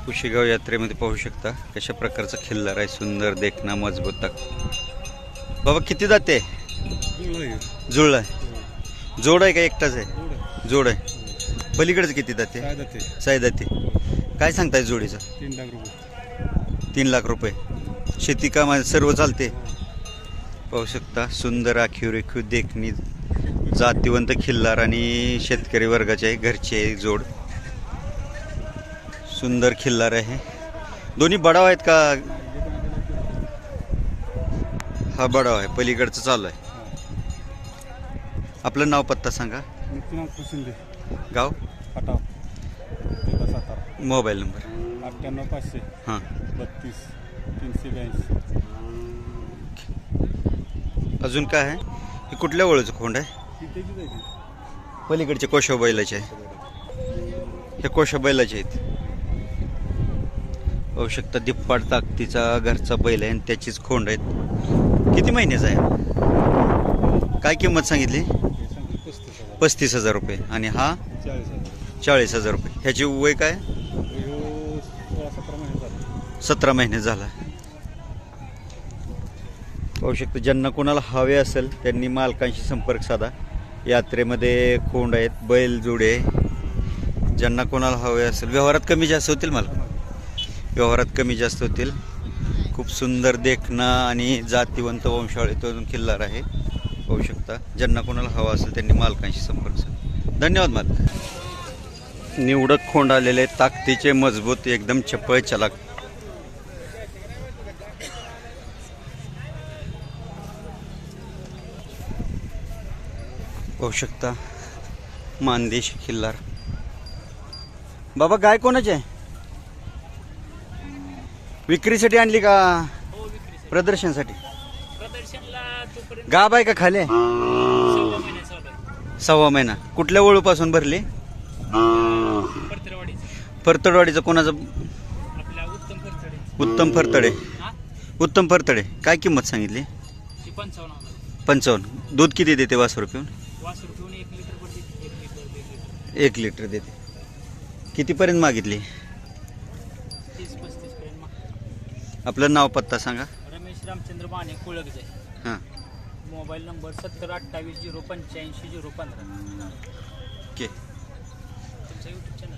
कुशेगाव यात्रेमध्ये पाहू शकता कशा प्रकारचा खिल्लार आहे. सुंदर देखना मजबूत तक. बाबा किती जाते? जुळला आहे. जोड आहे का एकटाच आहे? जोड आहे. पलीकडचं किती जाते? साई जाते. काय सांगताय जोडीचं? 3 लाख रुपये. 3 लाख रुपये. शेती कामा सर्व चालते. पाहू शकता सुंदर आखीव रेखीव देखणी जातीवंत खिल्लार आणि शेतकरी वर्गाचे घरचे जोड. सुंदर खिल्लार आहे. दोन्ही बडाव आहेत का? हा बडाव आहे. पलीकडचं चालू आहे. आपलं नाव पत्ता सांगा. गाव खटाव सातारा. मोबाईल नंबर 98 हां 532 382. अजून काय आहे? हे कुठल्या ओळीचं खोंड आहे? पलीकडचे कोशा बैलाचे आहे. हे कोशा बैलाचे आहेत. पाहू शकता दिप्पाड ताकदीचा घरचा बैल आहे आणि त्याचीच खोंड आहेत. किती महिन्याचा आहे? काय किंमत सांगितली? 35,000 रुपये. आणि हा 40,000 रुपये. ह्याची वय काय? 17 महिने झाला. पाहू शकता ज्यांना कोणाला हवे असेल त्यांनी मालकांशी संपर्क साधा. यात्रेमध्ये खोंड आहेत, बैल जोडे. ज्यांना कोणाला हवे असेल व्यवहारात कमी जास्त होतील. मला व्यवहारात कमी जास्त होतील. खूप सुंदर देखणं आणि जातीवंत वंशावळीतून खिल्लार आहे. पाहू शकता ज्यांना कोणाला हवा असेल त्यांनी मालकांशी संपर्क साधा. धन्यवाद. मालक निवडक खोंड आलेले ताकदीचे मजबूत एकदम चपळ चलाक. पाहू शकता मानदेशी खिल्लार. बाबा गाय कोणाची आहे? विक्रीसाठी आणली का प्रदर्शनसाठी? गाब आहे का खाली? 6 महिना. कुठल्या वळूपासून भरली? फरतडवाडीचं. कोणाचं? उत्तम फरतडे. उत्तम फरतडे. काय किंमत सांगितली? 55. दूध किती देते वासरू पिऊन? 1 लिटर देते. कितीपर्यंत मागितली? आपलं नाव पत्ता सांगा. रमेश रामचंद्र बाणे कुळगजे. हां. Mobile number 7028055015. ओके. तुमचा यूट्यूब चॅनल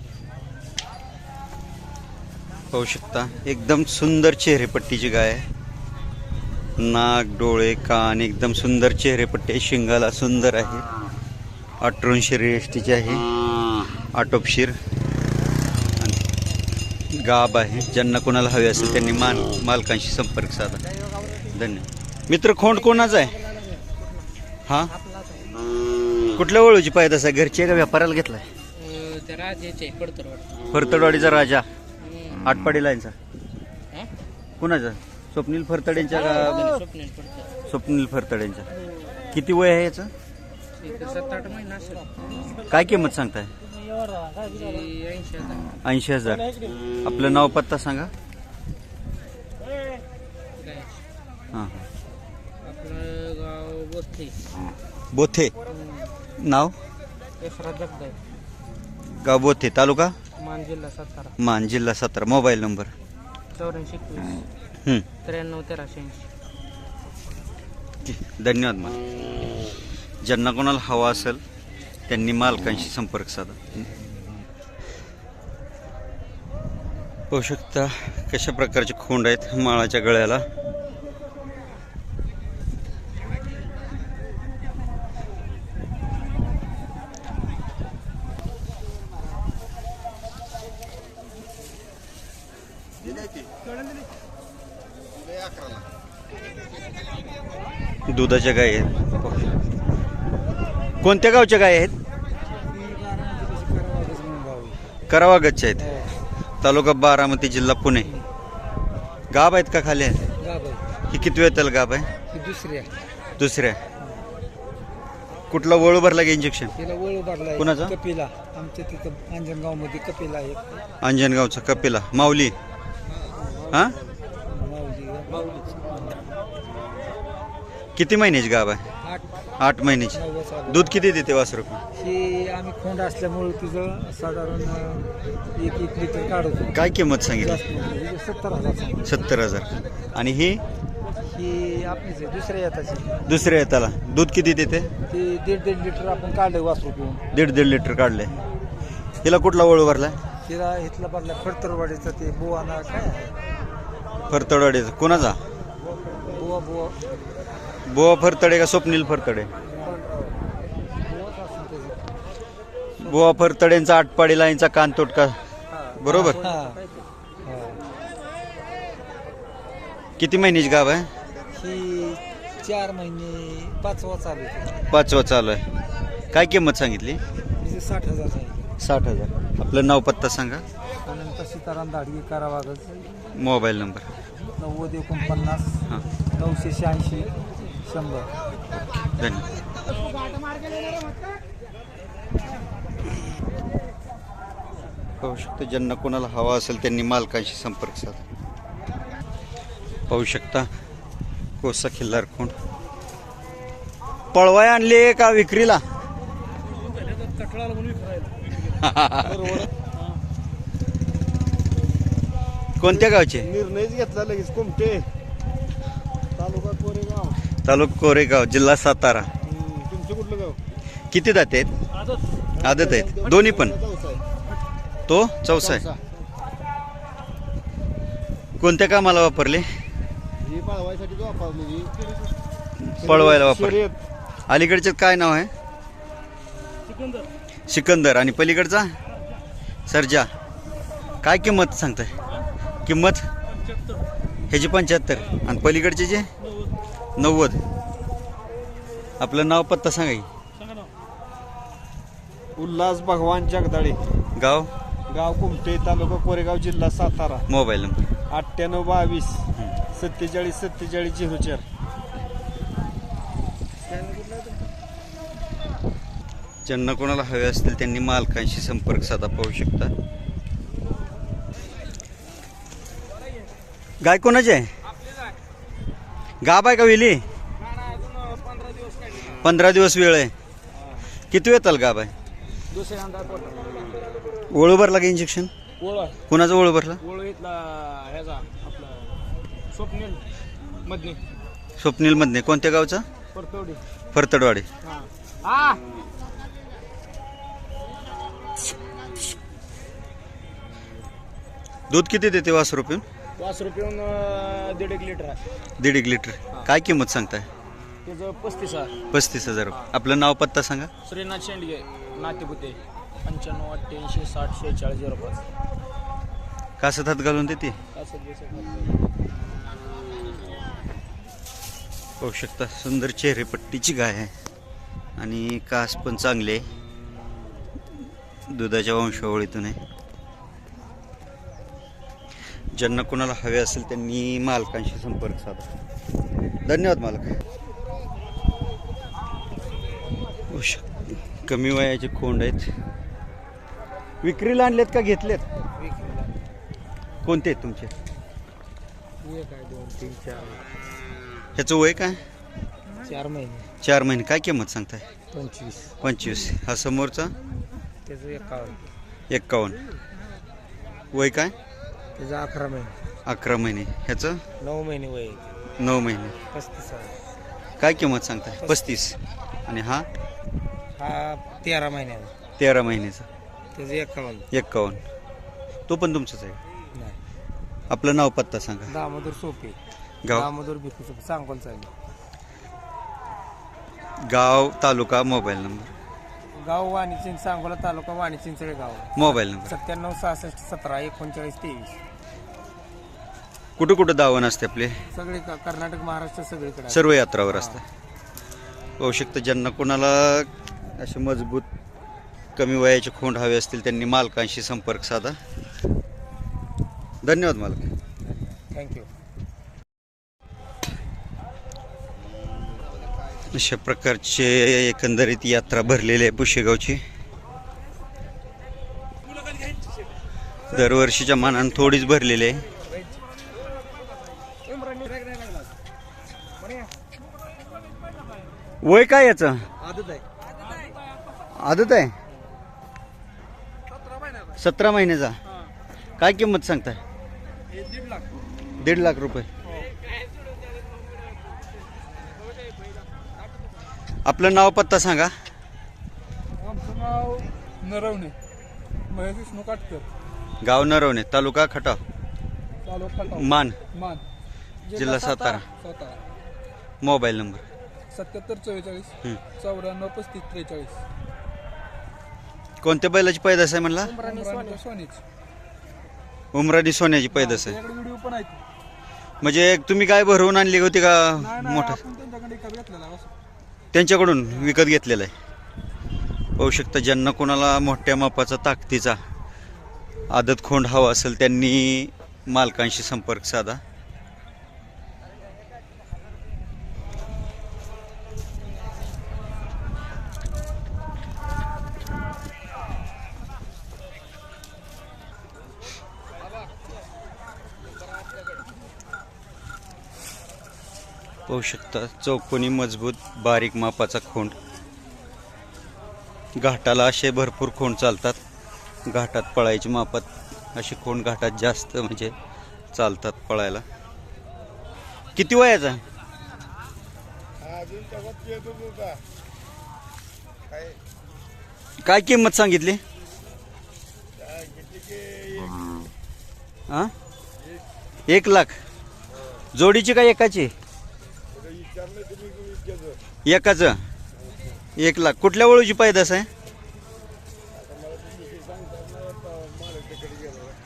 पाहू शकता एकदम सुंदर चेहरेपट्टीची गाय आहे. नाक डोळे कान एकदम सुंदर चेहरेपट्टी आहे. शिंगाला सुंदर आहे. अटरून शरीरयष्टीची आहे. आटोपशीर गाब आहे. ज्यांना कोणाला हवे असेल त्यांनी मालकांशी संपर्क साधा. धन्यवाद. मित्र खोंड कोणाचा आहे? हा कुठल्या वळूची पायदास आहे? घरची आहे का व्यापाराला घेतलाय? फरतडवाडीचा राजा. आटपाडी लाईनचा. कोणाचा? स्वप्नील फरतडेंच्या का? स्वप्नील फरतडेंच्या. किती वय आहे याचं? 7-8 महिना असेल. काय किंमत सांगताय? 80,000. आपलं नाव पत्ता सांगा. हां आपलं गाव बोथे. बोथे. नाव? यशराज जगदाय. गाव बोथे. तालुका मान जिल्हा सातारा. मान जिल्हा सातारा. Mobile number 8421 93 1380. धन्यवाद. मला ज्यांना कोणाला हवा असेल त्यांनी मालकांशी संपर्क साधा. पाहू शकता कशा प्रकारचे खोंड आहेत माळाच्या गळ्याला. दुधाच्या गाय आहेत. कोणत्या गावच्या गाय आहेत? करावागतच्या आहेत. तालुका बारामती जिल्हा पुणे. गाब आहेत का खाली आहेत? ही किती वेळ त्याला गाब आहे? दुसऱ्या. कुठला वळू भरला का इंजेक्शन? कुणाचा? कपिला. आमच्या तिथं अंजनगाव मध्ये कपिला आहे. अंजनगावचा कपिला. माऊली. हा किती महिन्याची गाब आहे? 8 महिन्याची. दूध किती देते वासरू? आम्ही खोंड असल्यामुळे तिचं साधारण 1 लिटर काढतो. काय किंमत सांगितली? जास्त नाही, 70,000. 70,000. आणि ही ही आपलीच आहे, दुसऱ्या येताची. दुसऱ्या येताला दूध किती देते? ती 1.5 लिटर आपण काढलं वासरू पिऊन. 1.5 लिटर काढले. हिला कुठला वळू भरला? तिला इथला भरला फडतरवाडीचा ते बुवाना काय आहे? फरतडवाडीचा कोणाचा? बुवा बुवा फरतडे का स्वप्नील फरतडे? बुवाच असं त्याचं. बुवा फरतडेंचा आटपाडी लाईनचा कान तोटका बरोबर. हा. किती महिन्याची गाव आहे? ही 4 महिने 5वा चालू आहे. 5वा चालू आहे. काय किंमत सांगितली? तिचे 60,000 आहे. 60,000. आपलं नाव पत्ता सांगा. अनंत सीताराम दाढगे करावागज. Mobile number. 9049 हां 986 100. धन्यवाद. पाहू शकता, ज्यांना कोणाला हवा असेल त्यांनी मालकांशी संपर्क साधा. पाहू शकता कोसा खिल्लार खोंड. पळवाय आणले का विक्रीला? कोणत्या गावचे? निर्णयच घेतला लगेच. कुमटे, तालुका कोरेगाव. तालुका कोरेगाव, जिल्हा सातारा. तुमचं कुठलं गाव? किती दाते आहेत? आदत आहेत दोन्ही पण. तो चौसा आहे. कोणत्या कामाला वापरले? ही पळवायसाठी जो वापरली. पळवायला वापर. अलीकडचे काय नाव आहे? सिकंदर. आणि पलीकडचा सर्जा. काय किंमत सांगताय? किंमत ह्याची 75 आणि पलीकडचे जे 90. आपलं नाव पत्ता सांगा की. उल्हास भगवान जगदाळे. गाव? गाव कुमटे, तालुका कोरेगाव, जिल्हा सातारा. Mobile number 9822 47 47 04. ज्यांना कोणाला हवे असतील त्यांनी मालकांशी संपर्क साधा. पाहू शकता. गाय कोणाची आहे? गाब आहे का वेली? 15 दिवस वेळ आहे. किती वेताल गाब आहे? ओळू भरला का इंजेक्शन? कोणाचा ओळू भरला? स्वप्नील मधने. कोणत्या गावचा? फरतडवाडी. दूध किती देते वासरू पिऊन? 1.5 लिटर आहे. 1.5 लिटर. काय किंमत सांगताय? त्याचं 35,000. 35,000. आपलं नाव पत्ता सांगा. श्रीनाथ शेंडगे, नातेपुते. 95 88 60 46 05. कासत हात घालून देते. पाहू शकता, सुंदर चेहरेपट्टीची गाय आहे आणि कास पण चांगले आहे. दुधाच्या वंशावळीतून आहे. ज्यांना कोणाला हवे असेल त्यांनी मालकांशी संपर्क साधा. धन्यवाद मालक. कमी वयाचे खोंड आहेत. विक्रीला आणलेत का घेतलेत? कोणते आहेत तुमचे? 1 2 3 4. ह्याचं वय काय? 4 महिने. 4 महिने. काय किंमत सांगताय? 25. हा समोरचा? त्याचं 51. 51. वय काय? त्याचं 11 महिने. 11 महिने. ह्याचं 9 महिने वय. 9 महिने. 35,000. काय किंमत सांगताय? 35. आणि हा? हा 13 महिन्याचा. 13 महिन्याचा. त्याचं 51. 51. तो पण तुमचाच आहे? नाही. आपलं नाव पत्ता सांगा. दामोदर सोपे. गाव? दामोदर भिकू सोपे. सांगोलचा आहे. गाव, तालुका, मोबाईल नंबर. गाव वाणीचिंच, सांगोला तालुका वाणीचिंचळे गाव. Mobile number. 97 66 17 39 23. कुठं कुठं दावण असते आपले? सगळे कर्नाटक महाराष्ट्र सगळीकडे. सर्व यात्रावर असतात. पाहू शकता, ज्यांना कोणाला असे मजबूत कमी वयाचे खोंड हवे असतील त्यांनी मालकांशी संपर्क साधा. धन्यवाद मालक. थँक्यू. अशा प्रकारचे एकंदरीत यात्रा भरलेली आहे पुशेगावची. दरवर्षीच्या मानाने थोडीच भरलेली आहे. वय काय याचं? आदत आहे. आदत आहे. 17 महिन्याचा. हां काय किंमत सांगताय? हे 1.5 लाख. 1.5 लाख रुपये. हो. आपलं नाव पत्ता सांगा. आमचं नाव नरवणे महेश विष्णू काटकर, गाव नरवणे, तालुका खटाव, तालुका खटाव, मान, मान, जिल्हा सातारा. सातारा. Mobile number. 7744 94 35 43. कोणत्या बैलाची पैदास आहे म्हणला? सोनीच. उमराणी सोन्याची पैदास आहे. त्याच्याकडे व्हिडिओ पण आहेत. म्हणजे तुम्ही काय भरवून आणली होती का? नाही मोठा आपण त्यांच्याकडे एका घेतलेला आहे असं. त्यांच्याकडून विकत घेतलेला आहे. पाहू शकता, ज्यांना कोणाला मोठ्या मापाचा ताकदीचा आदत खोंड हवा असेल त्यांनी मालकांशी संपर्क साधा. पाहू शकता, चौकोनी मजबूत बारीक मापाचा खोंड. घाटाला असे भरपूर खोंड चालतात. घाटात पळायची मापात असे खोंड घाटात जास्त म्हणजे चालतात पळायला. किती वयाचा? काय किंमत सांगितली? हा, 1 लाख. जोडीची का एकाची? एकाच. 1 लाख. कुठल्या वळूची पैदास आहे?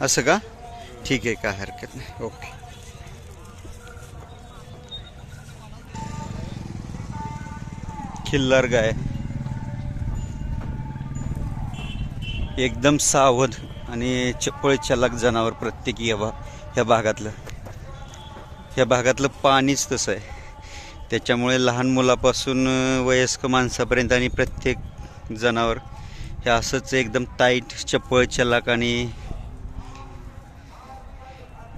असं का? ठीक आहे, काय हरकत नाही. ओके. खिल्लार गाय, एकदम सावध आणि चपळ चलाक जनावर. प्रत्येक ह्या भागातलं पाणीच तसं आहे. त्याच्यामुळे लहान मुलापासून वयस्क माणसापर्यंत आणि प्रत्येक जनावर हे असंच एकदम टाईट, चपळ चलाक आणि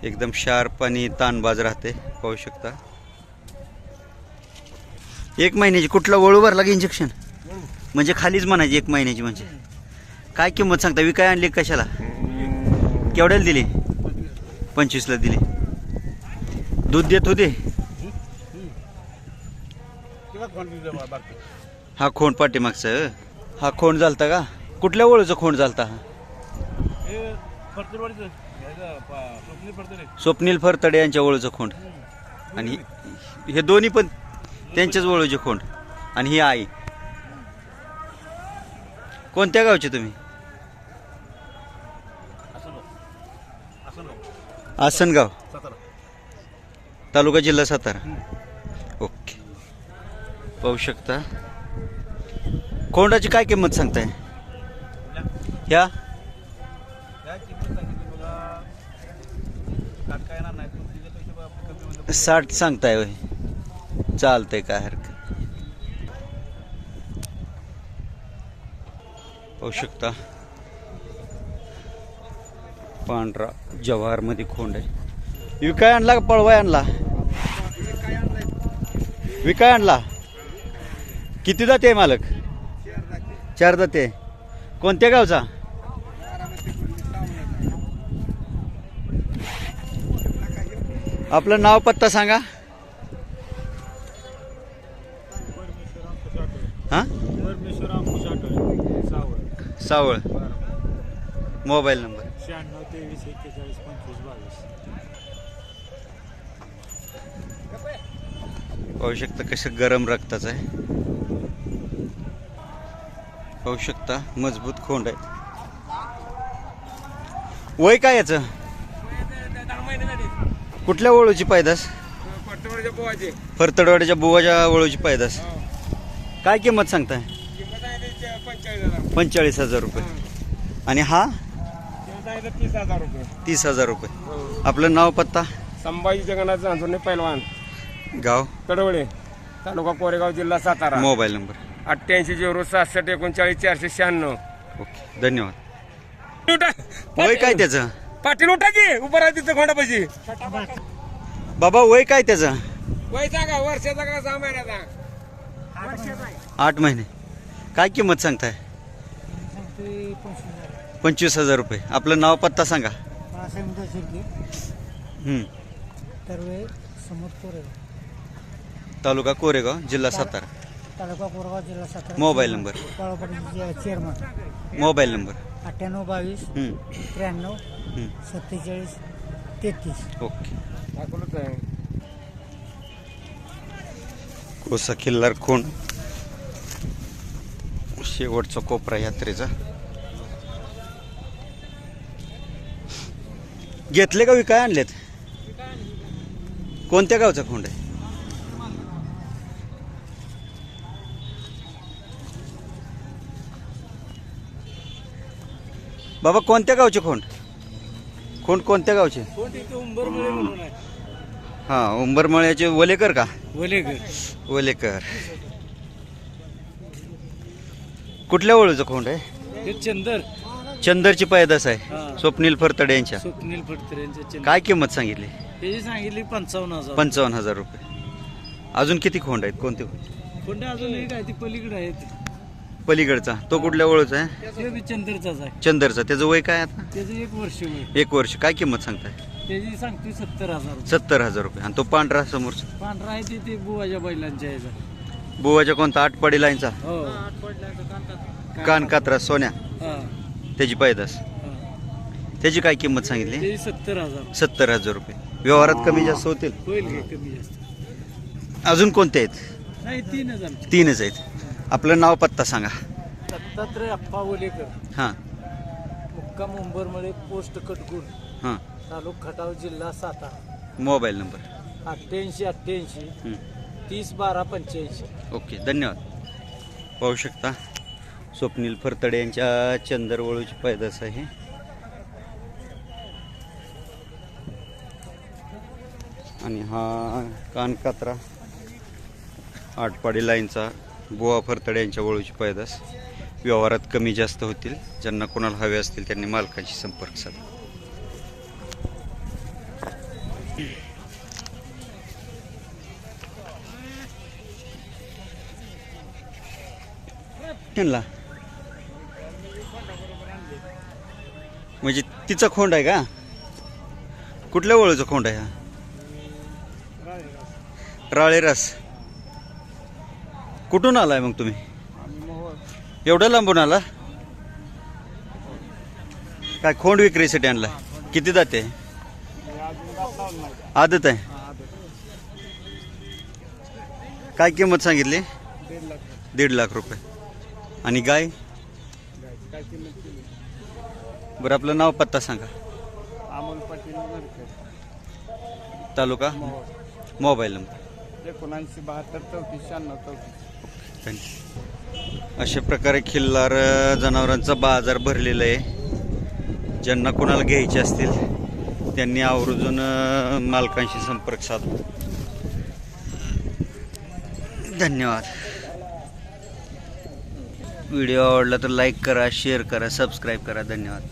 एकदम शार्प आणि ताणबाज राहते. पाहू शकता. 1 महिन्याची. कुठला वळू भरला की इंजेक्शन? म्हणजे खालीच म्हणायची 1 महिन्याची. म्हणजे काय किंमत सांगता? विकाय आणली कशाला? केवढ्याला दिली? 25ला दिली. दूध देत होते? हा खोंड पाठीमागचं. हा खोंड झालता का? कुठल्या वळूचा खोंड झालता हा? स्वप्नील फरतडे यांच्या वळूचं खोंड. आणि हे दोन्ही पण त्यांच्याच वळूचे खोंड. आणि ही आई. कोणत्या गावचे तुम्ही? आसनगाव, तालुका जिल्हा सातारा. ओके. पाहू शकता. खोंडाची काय किंमत सांगताय? ह्या 60 सांगताय होय? चालतंय, काय हरकत. पाहू शकता, पांढरा जव्हार मध्ये खोंड आहे. विकाय आणला का पळवाय आणला? विकाय आणला. किती जाते मालक? 4 जाते. कोणत्या गावचा? आपलं नाव पत्ता सांगा. हा, सावळ. Mobile number 96 23 41 25 22. पाहू शकता कसं गरम रक्ताचं आहे. पाहू शकता, मजबूत खोंड आहे. वय काय याचं? कुठल्या वळूची पैदास? फरतडवाड्याच्या बुवाच्या वळूची पैदास. काय किंमत सांगताय? 45,000 रुपये. आणि हा 30,000 रुपये. 30,000 रुपये. आपलं नाव पत्ता? संभाजी जगन्नाथ जांजोने पैलवान, गाव कडवळे, तालुका कोरेगाव, जिल्हा सातारा. Mobile number 88 067 39 496. ओके, धन्यवाद. वय काय त्याचं? पाटील उठा की उभं राहा तिथं खोंडापाशी. बाबा वय काय त्याचं? वय सांगा. वर्षाचा का 6 महिन्याचा? 8 महिने. काय किंमत सांगताय? 25,000 रुपये. आपलं नाव पत्ता सांगा. बाळासाहेब शिर्के हं. तरवे समोर कोरेगाव तालुका कोरेगाव जिल्हा सातारा. तालुका कोरेगाव जिल्हा सातारा. Mobile number. पाळोपाटीचे चेअरमन. Mobile number. 9822 हं. 93 हं. 47 33. ओके. कोसा खिल्लार खूण शेवटचा कोपरा यात्रेचा. घेतले का विकाय आणलेत? कोणत्या गावचा खोंड आहे? बाबा कोणत्या गावचे खोंड? खोंड कोणत्या गावचे? हा उंबरमळ्याचे वलेकर का? वलेकर. कुठल्या वळूचं खोंड आहे? चंदरची पैदास आहे. स्वप्नील फरतडे यांच्या. स्वप्नील फडतरे यांचे काय किंमत सांगितली? त्याची सांगितली 55,000. 55,000 रुपये. अजून किती खोंड आहेत? कोणते कोणते अजून काय ती पलीकडे आहेत. पलीकडचा तो कुठल्या वळूचा आहे? ते बी चंद्रचाच आहे. चंदरचा. त्याचं वय काय आता? त्याचं 1 वर्ष वय. 1 वर्ष. काय किंमत सांगताय? त्याची सांगतोय 70,000. 70,000 रुपये. आणि तो पांढरा समोरचा पांढरा आहे ते बुवाच्या बैलांच्या याचा. बुवाच्या कोणता? आटपाडी लाईनचा हो. कान कात्रा सोन्या हा. त्याची पैदास. हा. त्याची काय किंमत सांगितली? त्याची 70,000. 70,000 रुपये. व्यवहारात कमी जास्त होतील. होईल काय कमी जास्त? अजून कोणते आहेत? नाही 3,000. 3च आहेत. आपलं नाव पत्ता सांगा. दत्तात्रय अप्पा वलेकर, हां मुक्काम उंबरमळे, पोस्ट कटकून, हां. तालुका खटाव, जिल्हा सातारा. Mobile number. 88 हं. 30 12 85. ओके धन्यवाद. पाहू शकता स्वप्नील फरतडे यांच्या चंदरवळूची पैदास आहे. आणि हा कानकात्रा आटपाडी लाईनचा बुवा फरतडे यांच्या वळूची पैदास. व्यवहारात कमी जास्त होतील. ज्यांना कोणाला हवे असतील त्यांनी मालकाशी संपर्क साधा. त्यांना म्हणजे तिचा खोंड आहे का? कुठल्या वळूचा खोंड आहे हा? राळेरास. कुठून आलाय मग तुम्ही? एवढं लांबून आला? काय खोंड विक्रीसाठी आणला? किती जाते? आदत आहे. काय किंमत सांगितली? 1.5 लाख रुपये. आणि गाय? बरं आपलं नाव पत्ता सांगा. Amol Patil, taluka? Mobile number. 79 72 34 96 34. Thank you. अशा प्रकारे खिल्लार जनावरांचा बाजार भरलेला आहे. ज्यांना कोणाला घ्यायचे असतील त्यांनी आवर्जून मालकांशी संपर्क साधा. धन्यवाद. व्हिडिओ आवडला तर लाईक करा, शेअर करा, सबस्क्राईब करा. धन्यवाद.